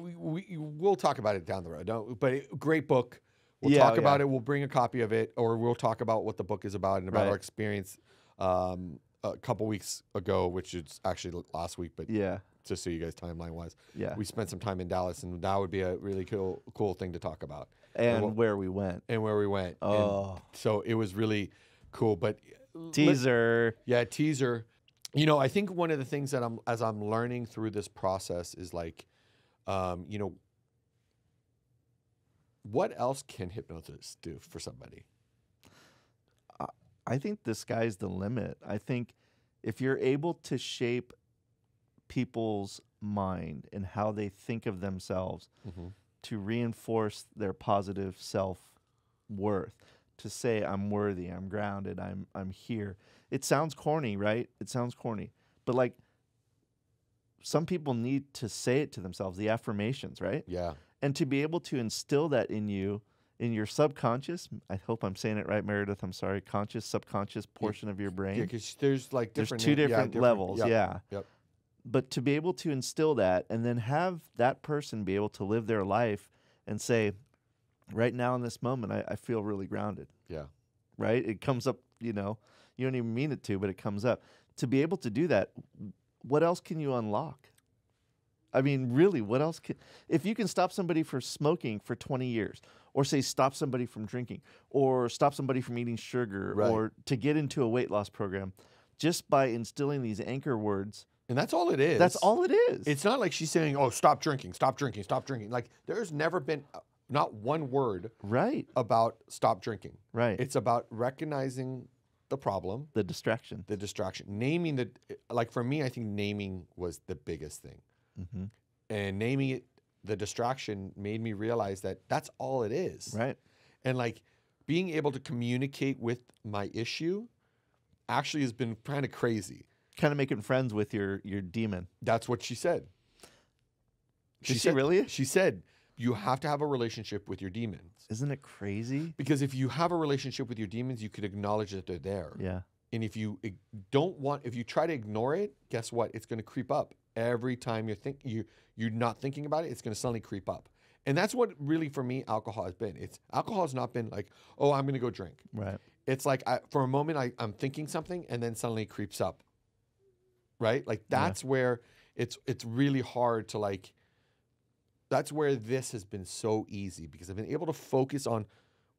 we'll talk about it down the road. Great book. We'll Yeah, talk yeah. about it. We'll bring a copy of it, or we'll talk about what the book is about and about Right. our experience a couple weeks ago, which is actually last week, but yeah, just so you guys timeline wise, yeah. we spent some time in Dallas, and that would be a really cool thing to talk about. And where we went. And where we went. Oh. And so it was really cool. But Teaser. teaser. You know, I think one of the things that as I'm learning through this process is like, you know, what else can hypnosis do for somebody? I think the sky's the limit. I think if you're able to shape people's mind and how they think of themselves to reinforce their positive self-worth, to say I'm worthy, I'm grounded, I'm here. It sounds corny, right? It sounds corny. But like some people need to say it to themselves, the affirmations, right? Yeah. And to be able to instill that in you, in your subconscious, I hope I'm saying it right, Meredith, I'm sorry, conscious, subconscious portion of your brain. Yeah, because there's like There's different... two different levels, yeah. Yep. But to be able to instill that and then have that person be able to live their life and say, right now in this moment, I feel really grounded. Yeah. Right? It comes up, you know, you don't even mean it to, but it comes up. To be able to do that, what else can you unlock? I mean, really, what else can... If you can stop somebody from smoking for 20 years, or say stop somebody from drinking, or stop somebody from eating sugar, Right. or to get into a weight loss program, just by instilling these anchor words... And that's all it is. That's all it is. It's not like she's saying, oh, stop drinking, stop drinking, stop drinking. Like, there's never been not one word right. about stop drinking. Right. It's about recognizing the problem, the distraction. the distraction, naming the... Like, for me, I think naming was the biggest thing. Mm-hmm. And naming it, the distraction, made me realize that that's all it is. Right. And, like, being able to communicate with my issue actually has been kind of crazy. Kind of making friends with your demon. That's what she said. Did she really? She said, you have to have a relationship with your demons. Isn't it crazy? Because if you have a relationship with your demons, you could acknowledge that they're there. Yeah. And if you if you try to ignore it, guess what? It's going to creep up. Every time you're not thinking about it, it's going to suddenly creep up. And that's what really, for me, alcohol has been. Alcohol has not been like, oh, I'm going to go drink. Right. It's like, for a moment, I'm thinking something, and then suddenly it creeps up. Right? Like, that's where it's really hard to, like, that's where this has been so easy, because I've been able to focus on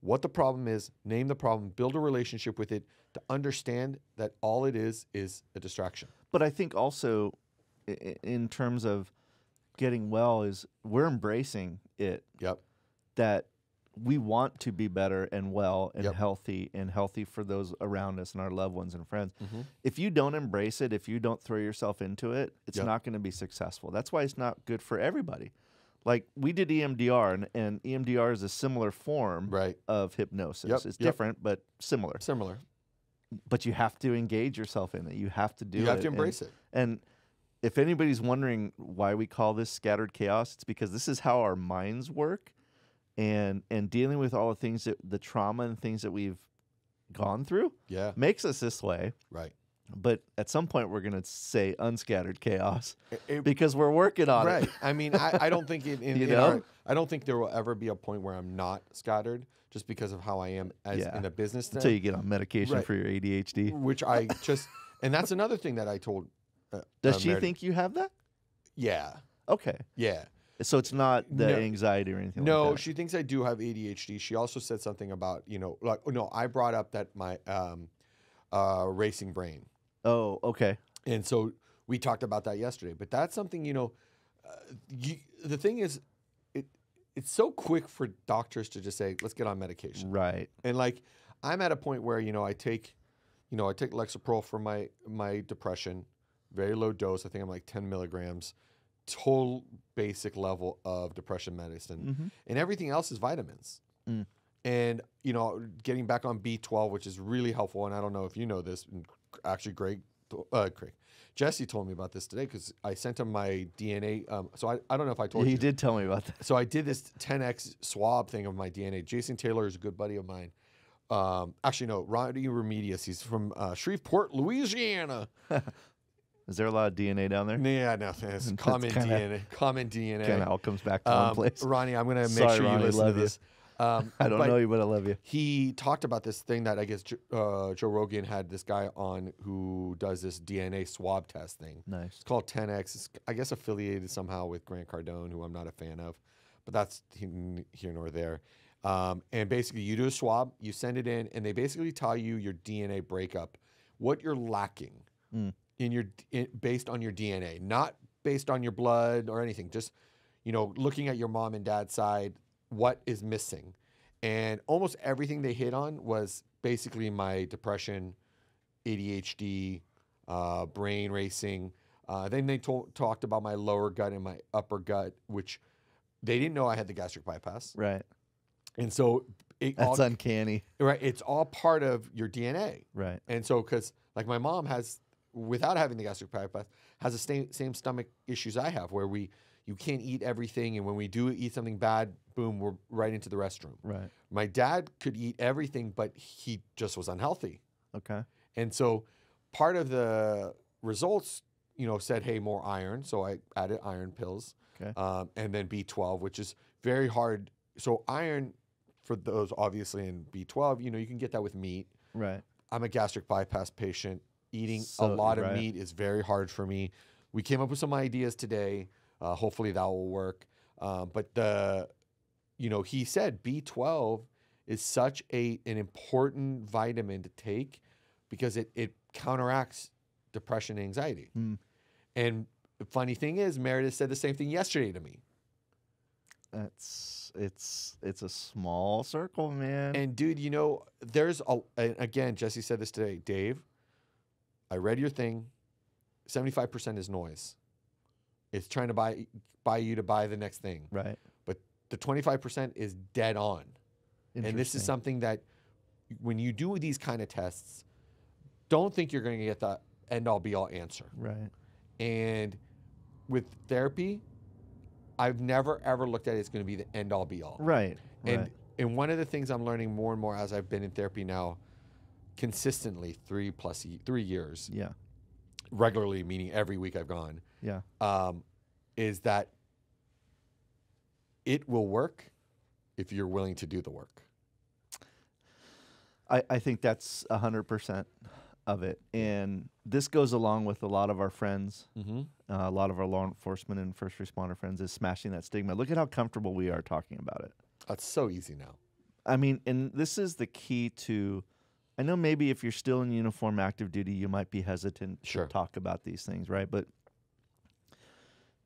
what the problem is, name the problem, build a relationship with it, to understand that all it is a distraction. But I think also, in terms of getting well, is we're embracing it. Yep. That we want to be better and well and Yep. healthy for those around us and our loved ones and friends. Mm-hmm. If you don't embrace it, if you don't throw yourself into it, it's Yep. not going to be successful. That's why it's not good for everybody. Like, we did EMDR, and EMDR is a similar form Right. of hypnosis. Yep. It's Yep. different, but similar. Similar. But you have to engage yourself in it. You have to do it. You have to embrace it. And if anybody's wondering why we call this scattered chaos, it's because this is how our minds work, and dealing with all the things the trauma and things that we've gone through Yeah. makes us this way. Right. But at some point, we're going to say unscattered chaos It- because we're working on right. it. I mean, I don't think I don't think there will ever be a point where I'm not scattered just because of how I am as Yeah. in the business. Until you get on medication Right. for your ADHD. Which I just, and that's another thing that I told. Does she Meredith. think you have that? Yeah. Okay. Yeah. So it's not the No. anxiety or anything No, like that? she thinks I do have ADHD. She also said something about, like, no, I brought up that my racing brain. Oh, okay. And so we talked about that yesterday. But that's something, the thing is, it's so quick for doctors to just say, let's get on medication. Right. And like, I'm at a point where, I take Lexapro for my depression, very low dose. I think I'm like 10 milligrams, total basic level of depression medicine. And everything else is vitamins. And, getting back on B12, which is really helpful. And I don't know if you know this, and actually Craig, Jesse told me about this today because I sent him my DNA. So I don't know if I told you. He did tell me about that. So I did this 10x swab thing of my DNA. Jason Taylor is a good buddy of mine. Actually, no, Ronnie Remedios. He's from Shreveport, Louisiana. Is there a lot of DNA down there? Yeah, no, it's common DNA. Common DNA. Kind of all comes back to one place. Ronnie, I'm going to make Sorry, sure you Ronnie, listen love to you. this. I don't know you, but I love you. He talked about this thing that I guess Joe Rogan had this guy on who does this DNA swab test thing. Nice. It's called 10X. It's, I guess, affiliated somehow with Grant Cardone, who I'm not a fan of, but that's here nor there. And basically, you do a swab, you send it in, and they basically tell you your DNA breakup, what you're lacking based on your DNA, not based on your blood or anything. Just looking at your mom and dad's side, what is missing. And almost everything they hit on was basically my depression, ADHD, brain racing. Then they talked about my lower gut and my upper gut, which they didn't know I had the gastric bypass. Right. And so That's uncanny. Right. It's all part of your DNA. Right. And so, because like my mom has, without having the gastric bypass, has the same stomach issues I have, where you can't eat everything, and when we do eat something bad, boom, we're right into the restroom. Right. My dad could eat everything, but he just was unhealthy. Okay. And so part of the results, said, hey, more iron. So I added iron pills. Okay. And then B12, which is very hard. So iron, for those obviously in B12, you can get that with meat. Right. I'm a gastric bypass patient. Eating So- a lot of right. meat is very hard for me. We came up with some ideas today. Hopefully that will work. But he said B12 is such an important vitamin to take because it counteracts depression and anxiety. And the funny thing is, Meredith said the same thing yesterday to me. It's a small circle, man. And dude, and again, Jesse said this today, Dave, I read your thing. 75% is noise. It's trying to buy you to buy the next thing. Right. But the 25% is dead on. And this is Interesting. something that when you do these kind of tests, don't think you're going to get the end all be all answer. Right. And with therapy, I've never ever looked at it as going to be the end all be all. Right. And one of the things I'm learning more and more as I've been in therapy now, consistently 3 years, Yeah. regularly, meaning every week I've gone, Yeah. is that it will work if you're willing to do the work. I think that's 100% of it. And this goes along with a lot of our friends, a lot of our law enforcement and first responder friends, is smashing that stigma. Look at how comfortable we are talking about it. That's so easy now. I mean, and this is the key to, I know maybe if you're still in uniform active duty, you might be hesitant Sure. to talk about these things, right? But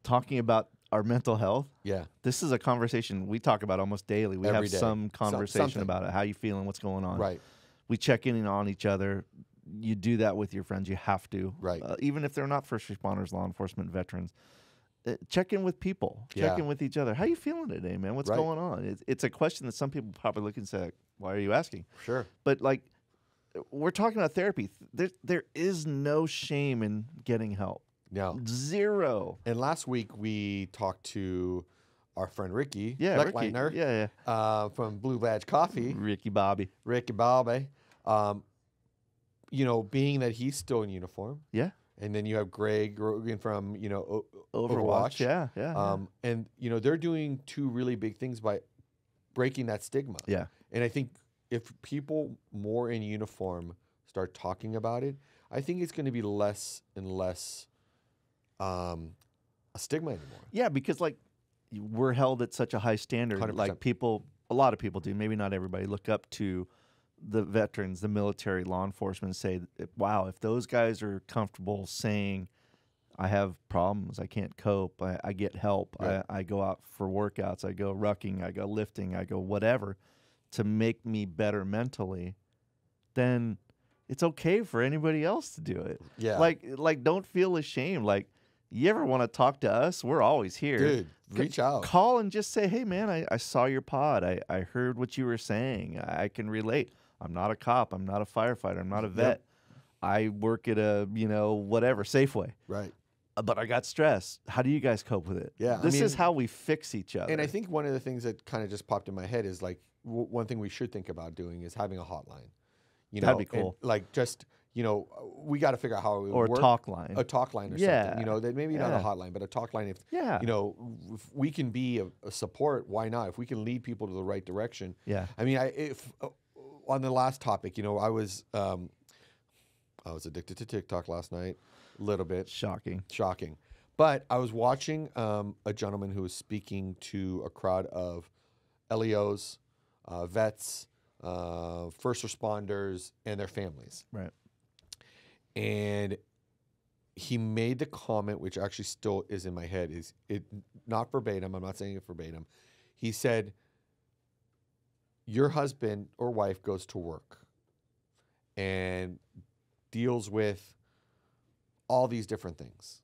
talking about our mental health, Yeah. this is a conversation we talk about almost daily. We Every have day. some conversation Something. about it. How you feeling? What's going on? Right. We check in on each other. You do that with your friends. You have to. Right. Even if they're not first responders, law enforcement, veterans. Check in with people. Check Yeah. in with each other. How you feeling today, man? What's Right. going on? It's a question that some people probably look and say, why are you asking? Sure. But like, we're talking about therapy. There is no shame in getting help. No. Zero. And last week we talked to our friend Ricky, Yeah, Ricky. Leckleitner, Yeah. from Blue Badge Coffee, Ricky Bobby. Ricky Balbe. being that he's still in uniform, Yeah. and then you have Greg Rogan from Overwatch. Yeah. and they're doing two really big things by breaking that stigma. Yeah. And I think if people more in uniform start talking about it, I think it's going to be less and less a stigma anymore. Yeah, because like we're held at such a high standard. 100%. Like a lot of people do, maybe not everybody, look up to the veterans, the military, law enforcement, and say, wow, if those guys are comfortable saying, I have problems, I can't cope, I get help, Right. I go out for workouts, I go rucking, I go lifting, I go whatever, to make me better mentally, then it's okay for anybody else to do it. Yeah. Like don't feel ashamed. Like, you ever want to talk to us? We're always here. Dude, reach out. Call and just say, hey, man, I saw your pod. I heard what you were saying. I can relate. I'm not a cop. I'm not a firefighter. I'm not a vet. Yep. I work at a, whatever, Safeway. Right. But I got stress. How do you guys cope with it? Yeah, This is how we fix each other. And I think one of the things that kind of just popped in my head is like one thing we should think about doing is having a hotline. That'd be cool. And, like just we got to figure out how it would or work. a talk line. A talk line or Yeah. something. That maybe not a Yeah. hotline, but a talk line. If Yeah. if we can be a support, why not? If we can lead people to the right direction. Yeah. I mean, if on the last topic, I was addicted to TikTok last night, a little bit. Shocking. But I was watching a gentleman who was speaking to a crowd of LEOs, vets, first responders, and their families. Right. And he made the comment, which actually still is in my head, is it not verbatim, I'm not saying it verbatim. He said, your husband or wife goes to work and deals with all these different things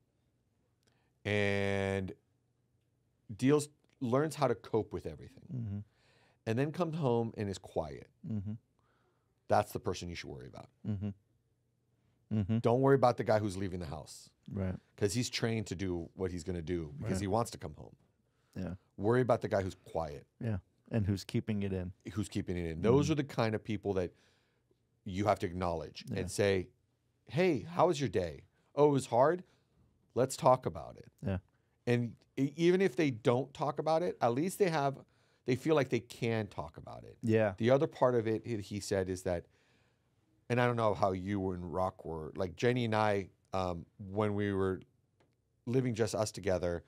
and learns how to cope with everything, Mm-hmm. and then comes home and is quiet. Mm-hmm. That's the person you should worry about. Mm-hmm. Mm-hmm. Don't worry about the guy who's leaving the house, Right. because he's trained to do what he's going to do because Right. he wants to come home. Yeah. Worry about the guy who's quiet, Yeah. And who's keeping it in. who's keeping it in. Those are the kind of people that you have to acknowledge Yeah. and say, hey, how was your day? Oh, it was hard? Let's talk about it. Yeah. And even if they don't talk about it, at least they feel like they can talk about it. Yeah. The other part of it, he said, is that, and I don't know how you and Rock were, like Jenny and I, when we were living just us together,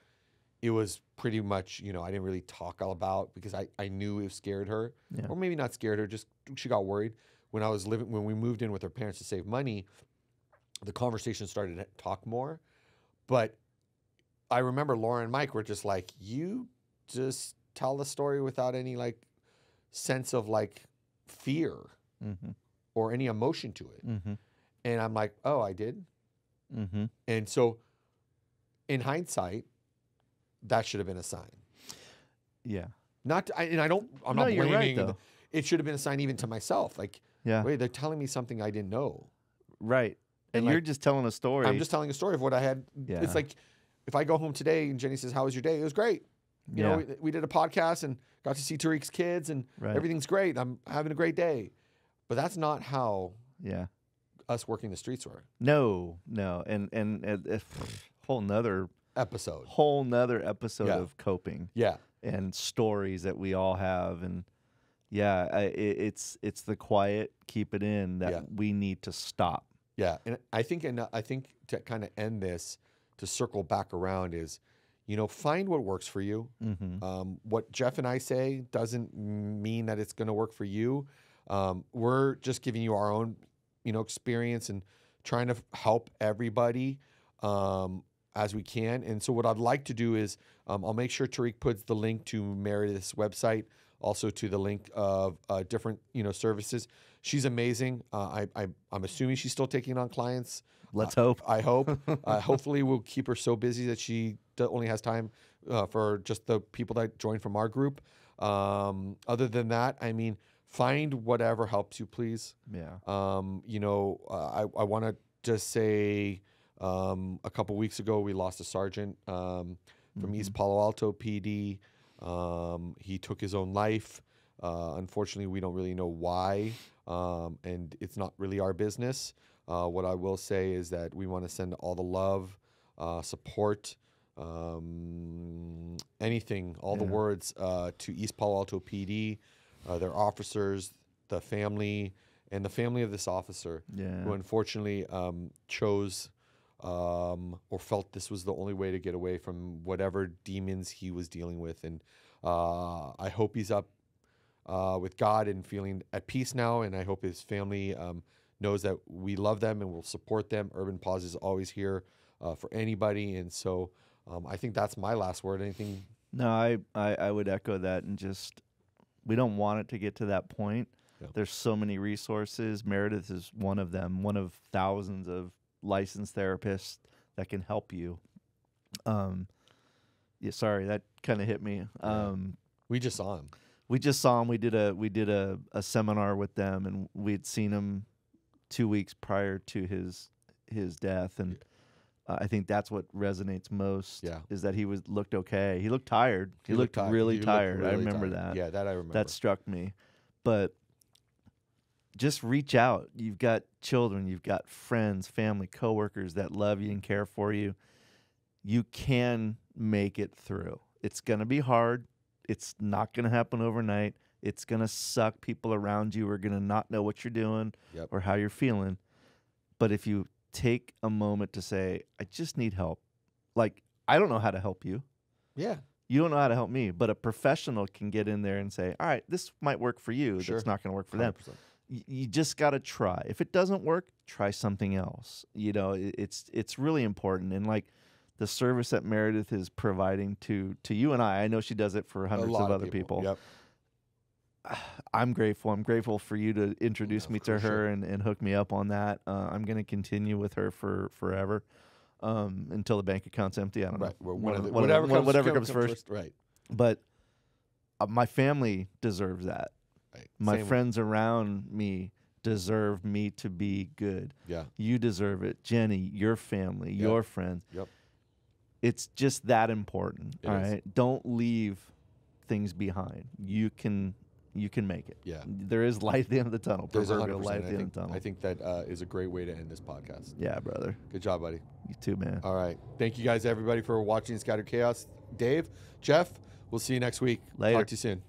it was pretty much, I didn't really talk all about, because I knew it scared her, Yeah. or maybe not scared her, just she got worried. When we moved in with her parents to save money, the conversation started to talk more. But I remember Laura and Mike were just like, you just tell the story without any like sense of like fear Mm-hmm. or any emotion to it. Mm-hmm. And I'm like, oh, I did. Mm-hmm. And so in hindsight, that should have been a sign. Yeah. I'm not No, you're blaming. right, though. It should have been a sign even to myself. Like, Yeah. wait, they're telling me something I didn't know. Right. And like, you're just telling a story. I'm just telling a story of what I had. Yeah. It's like if I go home today and Jenny says, how was your day? It was great. We did a podcast and got to see Tariq's kids and Right. everything's great. I'm having a great day. But that's not how Yeah. us working the streets were. No. And whole nother Episode. episode Yeah. of coping Yeah. and stories that we all have. And yeah, it's the quiet, keep it in that Yeah. we need to stop. Yeah. And I think to kind of end this, to circle back around is, find what works for you. Mm-hmm. What Jeff and I say doesn't mean that it's going to work for you. We're just giving you our own, experience and trying to help everybody as we can. And so what I'd like to do is I'll make sure Tariq puts the link to Meredith's website, also to the link of different, services. She's amazing. I'm assuming she's still taking on clients. Let's hope. I hope. Hopefully we'll keep her so busy that she only has time for just the people that join from our group. Other than that, I mean, find whatever helps you, please. Yeah. I want to just say a couple weeks ago, we lost a sergeant from East Palo Alto PD. He took his own life. Unfortunately, we don't really know why, and it's not really our business. What I will say is that we want to send all the love, support, anything, all the words to East Palo Alto PD, their officers, the family, and the family of this officer who unfortunately chose or felt this was the only way to get away from whatever demons he was dealing with. And I hope he's up with God and feeling at peace now. And I hope his family knows that we love them and will support them. Urban Pause is always here for anybody. And so I think that's my last word. Anything? No, I would echo that, and just we don't want it to get to that point. Yeah. There's so many resources. Meredith is one of them, one of thousands of licensed therapists that can help you. Sorry, that kind of hit me. We just saw him. We just saw him. We did a seminar with them, and we'd seen him 2 weeks prior to his death, and I think that's what resonates most. Yeah. Is that he looked okay. He looked tired. He looked really tired. I remember tired. that. Yeah, that I remember. That struck me. But just reach out. You've got children. You've got friends, family, coworkers that love you and care for you. You can make it through. It's going to be hard. It's not going to happen overnight. It's going to suck. People around you are going to not know what you're doing or how you're feeling. But if you take a moment to say, I just need help. Like, I don't know how to help you. Yeah. You don't know how to help me. But a professional can get in there and say, all right, this might work for you. Sure. That's not going to work for 100%. them. You just got to try. If it doesn't work, try something else. You know, it's really important. And like the service that Meredith is providing to you and I know she does it for hundreds of other people. Yep. I'm grateful. I'm grateful for you to introduce me to her and hook me up on that. I'm going to continue with her for forever until the bank account's empty. I don't know. Whatever comes first. Right. But my family deserves that. Right. My friends around me deserve me to be good. Yeah. You deserve it. Jenny, your family, your friends. Yep. It's just that important. It all is. right. Don't leave things behind. You can make it. Yeah. There is light at the end of the tunnel. There's Proverbial 100%. light at the end of the tunnel. I think that is a great way to end this podcast. Yeah, brother. Good job, buddy. You too, man. All right. Thank you guys, everybody, for watching Scattered Chaos. Dave, Jeff, we'll see you next week. Later. Talk to you soon.